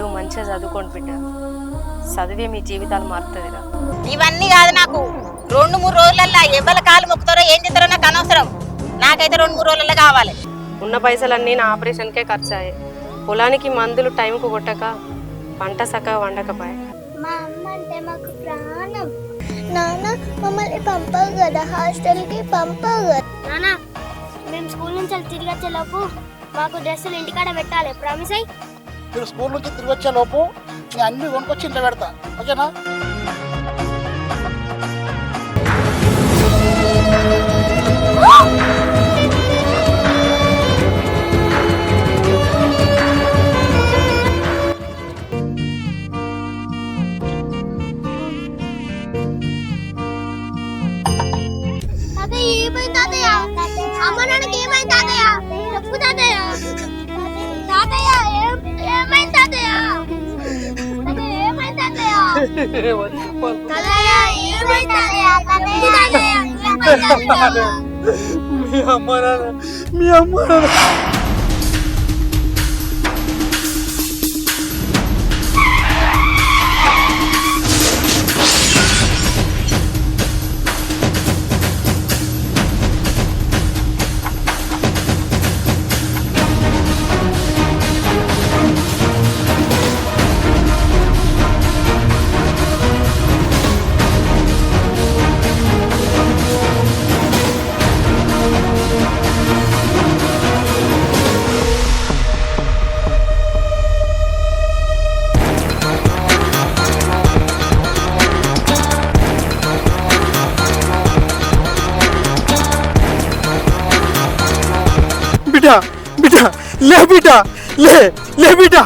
మీరు మంచిగా చదువుకోండి బిడ్డ. చదివే మీ జీవితాలు మారుతుందిరా. ఇవన్నీ కాదు నాకు. 2-3 రోజులల్లో ఎవరి కాలు మొక్కుతారో ఏం చేస్తారో నాకు అనవసరం. నాకైతే 2-3 రోజులలో కావాలి. ఉన్న పైసలన్నీ నా ఆపరేషన్కే ఖర్చు అయ్యాయి. పొలానికి మందులు టైంకు కొట్టక పంట సక్క వండకపోయా. మా అమ్మ అంటే మాకు ప్రాణం. నాన్న మమ్మల్ని పంపవు కదా, హాస్టల్కి పంపవు కదా. నాన్న మేము స్కూల్ నుంచి తిరిగి వచ్చేలోపు మాకు డ్రెస్సులు ఇంటికాడ పెట్టాలి, ప్రామిస్ అయ్యి. మీరు స్కూల్ నుంచి తిరిగి వచ్చే లోపు నేను అన్ని కొనుక్కొచ్చి ఇంట్లో పెడతా, ఓకేనా? అమ్మ నాన్నకి ఏమైంది తాతయ్య? చెప్పు తాతయ్య. తాతయ్య ఏమైంది తాతయ్య? ఏమైంది తాతయ్య? తాతయ్య ఏమైంది తాతయ్య? మీ అమ్మ నాన్న బిడ్డ లే బిడ్డ లే బిడ్డ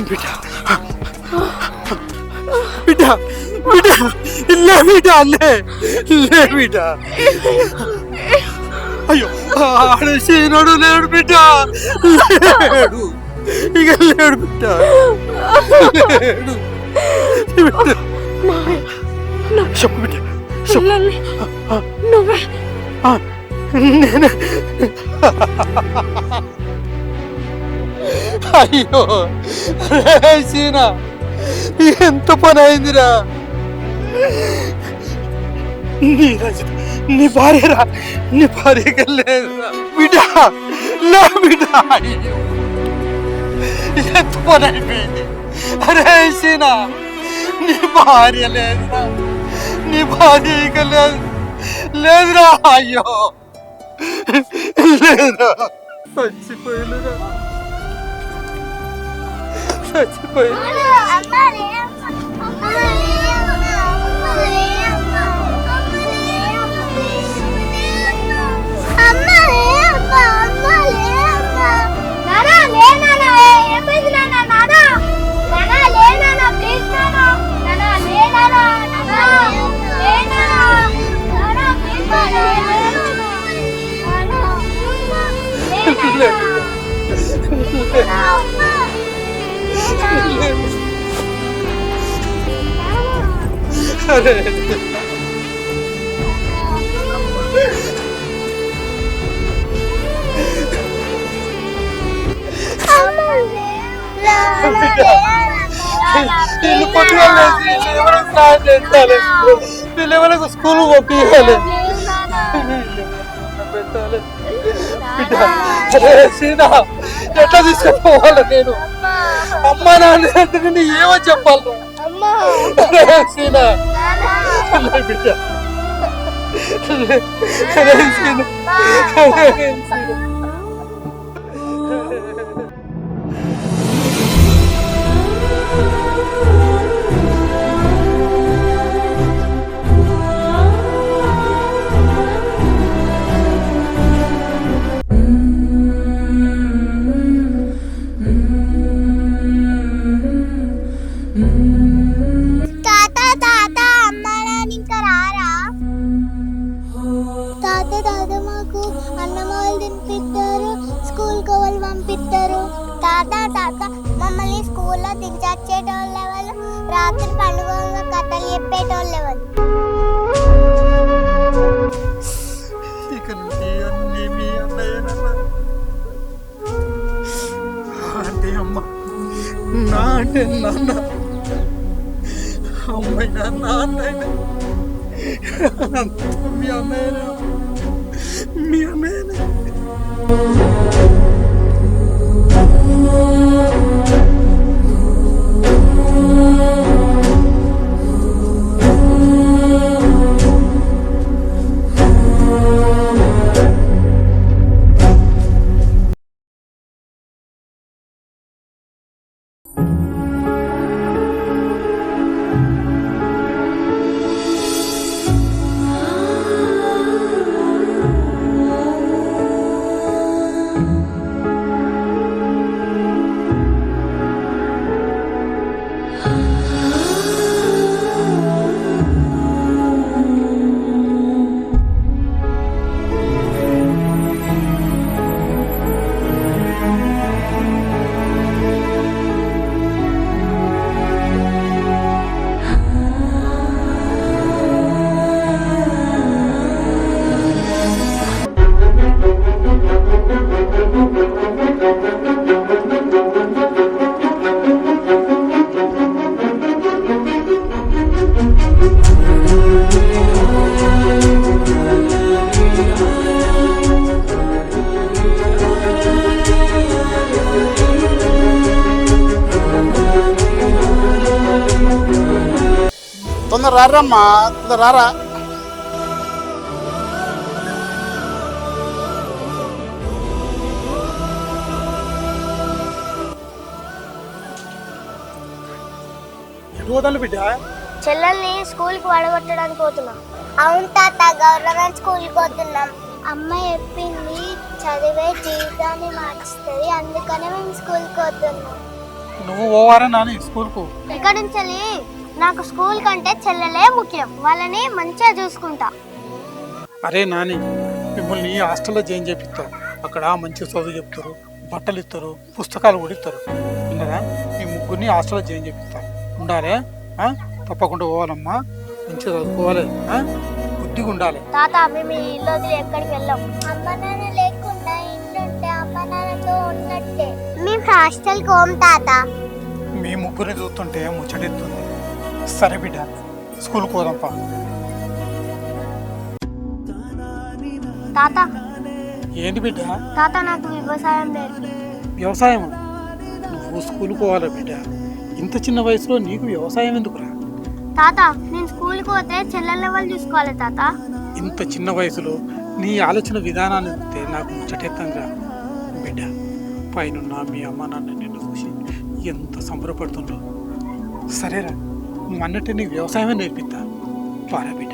బిడ్డ బిడ్డ బిడ్డ లే బిడ్డ లే బిడ్డ. అయ్యో ఆడేసినాడు, లేడు బిడ్డ, లేడు, ఇక లేడు బిడ్డ, లేడు బిడ్డ. చెప్పు బిడ్డ, నువ్వే అయ్యో సీనా, ఎంత పని అయిందిరా. నీ భార్యరా, నీ భార్యగా లేదురా బిడ్డ, లే బిడ్డ. అయ్యో ఎంత పని అయిపోయింది. అరే సీనా, నీ భార్య లేదురా, నీ భార్య ఇక లేదురా. అయ్యో లేదురా, చచ్చిపోయినరా, చచ్చిపోయింది. పిల్లలకు స్కూల్ పంపించాలి. ఎట్లా తీసుకుపోవాలి నేను? అమ్మా నాన్న అంటే ఏమో చెప్పాలి సీనా. బిడ్డ మమ్మల్ని స్కూల్లో దిగజార్చేటోళ్ళ వాళ్ళు, రాత్రి పండుగ కథలు చెప్పేటోళ్ళ వాళ్ళు. అంటే అంటే నాన్న అమ్మైనా నాన్నైనా మీ అన్నయ్యనా మీ అన్నయ్యనా. తొందర రారమ్మా, తొందర రారా. ఎటు పోతాను బిడ్డ? చెల్లెల్ని స్కూల్కి వడగొట్టడానికి పోతున్నాం. అవును తాత, గవర్నమెంట్ స్కూల్కి పోతున్నాం. అమ్మ చెప్పింది చదివే జీవితాన్ని మార్చుతుంది, అందుకనే మేము స్కూల్కి పోతున్నాం. నువ్వు పోవారా నాని స్కూల్కు? ఇక్కడ నుంచి నాకు స్కూల్ కంటే చెల్లెలే ముఖ్యం. వాళ్ళని మంచిగా చూసుకుంటా. అరే నాని, మిమ్మల్ని హాస్టల్లో జాయిన్ చేపిస్తారు. అక్కడ మంచి చదువు చెప్తారు, బట్టలు ఇస్తారు, పుస్తకాలు కూడా ఇస్తారు. విన్నారా? మీ ముగ్గురిని హాస్టల్లో జాయిన్ చేపిస్తారు. ఉండాలి, తప్పకుండా పోవాలమ్మా. మంచిగా చదువుకోవాలి, బుద్ధిగా ఉండాలి. తాత, మేము ఈ ఇల్లు వదిలి ఎక్కడికి వెళ్ళాం. అమ్మ నాన్న లేకుండా ఇంట్లో అమ్మ నాన్నతో ఉన్నట్టే. మేము హాస్టల్కి పోం తాత. మీ ముగ్గురిని చూస్తుంటే ముచ్చటెత్తుంది. సరే బిడ్డ, స్కూల్కి పోదాంపా. తాత, ఏంటి బిడ్డ? తాత నాకు వ్యవసాయం లేదు. వ్యవసాయం? నువ్వు స్కూల్కి పోవాలా బిడ్డ? ఇంత చిన్న వయసులో నీకు వ్యవసాయం ఎందుకురా? తాత, నేను స్కూల్కి పోతే చెల్లెళ్ళ వాళ్ళు చూసుకోవాలి తాత. ఇంత చిన్న వయసులో నీ ఆలోచన విధానాన్ని చూస్తే నాకు ముచ్చటెత్తంగా బిడ్డ. పైన మీ అమ్మ నాన్న నిన్ను చూసి ఎంత సంబరపడుతుందో. సరేరా, నువ్వు అన్నట్టు నీకు వ్యవసాయమే నేర్పిస్తా. పారా బిడ్డ.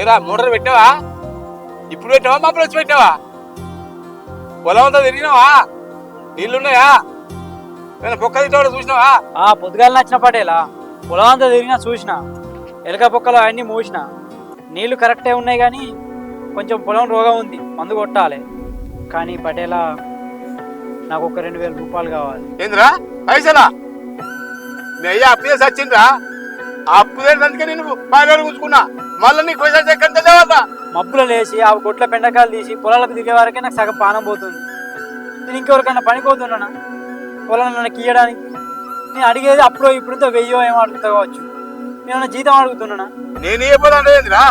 ఏరా మోటార్ పెట్టావా? ఇప్పుడు పెట్టావా? మాపలు వచ్చి పెట్టావా? పొలం అంతా తిరిగినావా? నీళ్లున్నాయా? పొక్క తిట్టాడు చూసినావా? పొద్దుగాల నచ్చిన పటేలా పొలం అంతా తిరిగినా చూసిన. ఎలక పొక్కలు అన్నీ మూసిన. నీళ్లు కరెక్టే ఉన్నాయి కానీ కొంచెం పొలం రోగం ఉంది, మందు కొట్టాలి. కానీ పటేలా నాకు ఒక 2000 రూపాయలు కావాలి. ఏంద్రా పైసలా? నీ అయ్యా అప్పు చేసి వచ్చిండ్రా? అప్పు చేసినందుకే నేను బాగా ఉంచుకున్నా. మళ్ళీ నీకు పైసలు చెక్కంత దేవత మబ్బులు లేచి ఆ గొడ్ల పెండకాయలు తీసి పొలాలకు దిగే వరకే నాకు సగం పానం పోతుంది. నేను ఇంకెవరికైనా పనిపోతున్నానా పొలం నాకు ఇయ్యడానికి? నేను అడిగేది అప్పుడో ఇప్పుడుతో 1000 ఏమో అడుగుతా కావచ్చు. నేను జీతం అడుగుతున్నానా? నేను ఇవ్వబోదంటే ఏంద్రా?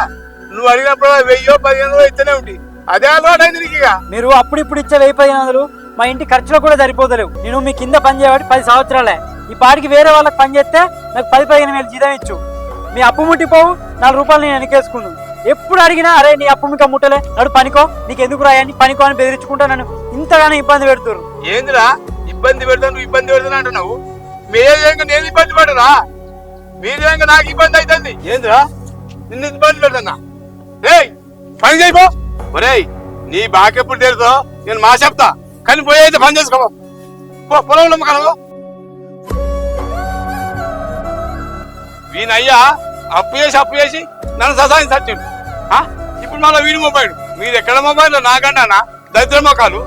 నువ్వు అడిగినప్పుడు 1000 1500 ఇస్తూనే ఉండి అదే అలవాటు అయింది నీకు. ఇక మీరు అప్పుడు ఇప్పుడు ఇచ్చే 1000-1500 మా ఇంటి ఖర్చులో కూడా సరిపోతలేవు. నేను మీ కింద పని చేయబట్టి 10 సంవత్సరాలే. ఈ పాటికి వేరే వాళ్ళకి పని చేస్తే నాకు 10-15 వేలు జీతం ఇచ్చు. మీ అప్పు ముట్టిపోవు, 4 రూపాయలు నేను వెనకేసుకున్నాను. ఎప్పుడు అడిగినా అరే నీ అప్పు మీకు ముట్టలే, నడు పనికో, నీకు ఎందుకు రాయని పనికో అని బెదిరించుకుంటా నన్ను ఇంతగానో ఇబ్బంది పెడుతున్నారు. ఏందిరా ఇబ్బంది పెడతాను? నువ్వు ఇబ్బంది పెడతాను అంటున్నావు. నేను ఇబ్బంది పడరా? మీరు నాకు ఇబ్బంది అవుతుంది. ఏందిరా నిన్ను ఇబ్బంది పెడతా రేయ్ పని చేయబో ఒరేయ్ నీ బాకెప్పుడు తెలుసో నేను మా చెప్తా కానీ పోయి అయితే పని చేసుకో పొలంలో కలవో వీనయ్యా అప్పు చేసి నన్ను ససాయం సచ్చిండు ఇప్పుడు మళ్ళీ వీడి మొబైల్ మీరు ఎక్కడ మొబైల్ నాకన్నా దరిద్ర మొక్కలు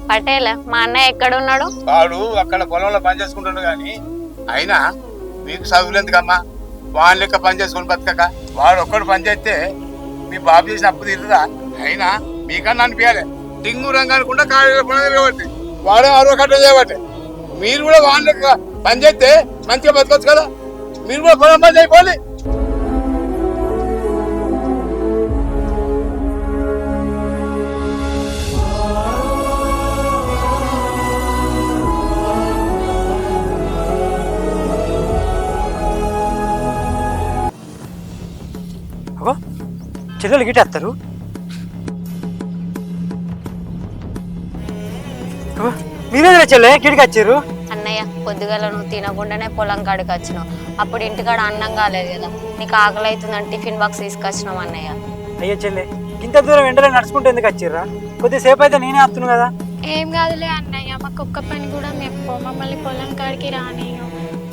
పటేల్ మా అన్నయ్య ఎక్కడ ఉన్నాడు? వాడు అక్కడ పొలంలో పని చేసుకుంటుండు కానీ అయినా మీకు చదువులేందుకమ్మా వాని లెక్క పని చేసుకుని బతకక వాడు ఒక్కడు పని చేస్తే మీ బాబు చేసిన అప్పు తీరుదా అయినా మీకన్నా అనిపించాలి టింగు రంగు అనుకుంటా కాలేజీలో చేయబట్టి వాడే అరవ కట్ట చేయబట్టి మీరు కూడా వాని లెక్క పని చేస్తే మంచిగా బతకొచ్చు కదా మీరు కూడా పొలం పని చేయపోవాలి చెల్లెలు గిట్టేస్తారు మీరేనా చెల్లె గిడికి వచ్చారు? అన్నయ్య పొద్దుగల నువ్వు తినకుండానే పొలం కాడికి వచ్చినావు. అప్పుడు ఇంటికాడ అన్నం కాలేదు కదా, నీకు ఆకలి అవుతుందని టిఫిన్ బాక్స్ తీసుకొచ్చినావు అన్నయ్య. అయ్యో చెల్లె ఇంత దూరం ఎండలో నడుచుకుంటే ఎందుకు వచ్చిర్రా? కొద్దిసేపు అయితే నేనే వస్తున్నాను కదా. ఏం కాదులే అన్నయ్య, మాకు ఒక్క పని కూడా చెప్పు, మమ్మల్ని పొలం కాడికి రానియు.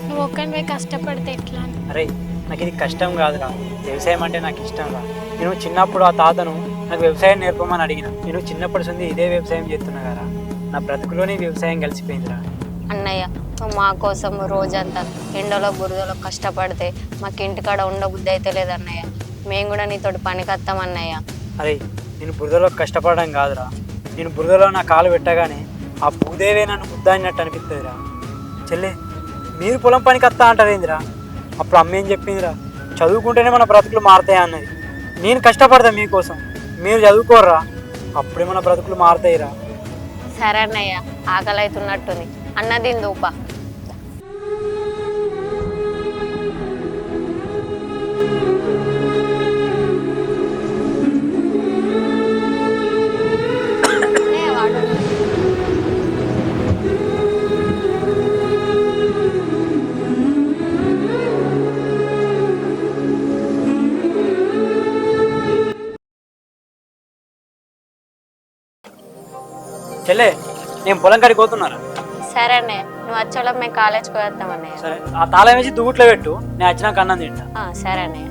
నువ్వు ఒక్కనివే కష్టపడితే ఎట్లా? అరే నాకు ఇది కష్టం కాదురా, వ్యవసాయం అంటే నాకు ఇష్టం రా. నేను చిన్నప్పుడు ఆ తాతను నాకు వ్యవసాయం నేర్పమని అడిగిన. నేను చిన్నప్పటి నుండి ఇదే వ్యవసాయం చేస్తున్నా కదా, నా బ్రతుకులోనే వ్యవసాయం కలిసిపోయిందిరా. అన్నయ్య నువ్వు మా కోసం రోజంతా ఎండలో బురదలో కష్టపడితే మాకు ఇంటికాడ ఉండబుద్ధి అయితే లేదన్నయ్య. మేము కూడా నీతోటి పనికి వస్తాం అన్నయ్య. అరే నేను బురదలో కష్టపడడం కాదురా, నేను బురదలో నా కాలు పెట్టగానే ఆ భూదేవే నన్ను ముద్దాడినట్టు అనిపిస్తుందిరా. చెల్లె మీరు పొలం పనికి వస్తా అంటారేందిరా? అప్పుడు అమ్మ ఏం చెప్పిందిరా, చదువుకుంటేనే మన బ్రతుకులు మారుతాయి అన్నది. నేను కష్టపడతా మీకోసం, మీరు చదువుకోర్రా, అప్పుడే మన బ్రతుకులు మారుతాయిరా. సరే అన్నయ్య, ఆకలి అవుతున్నట్టుంది, అన్నది దూప. చెల్లె నేను పొలం కాడికి పోతున్నారా? సరే అన్నయ్య, నువ్వు వచ్చేలా మేము కాలేజ్కి పోయేస్తాం అన్నయ్య. సరే ఆ తాళం వేసి దువ్వుట్లో పెట్టు, నేను వచ్చినాక అన్నం తింటా. సరే అన్నయ్య.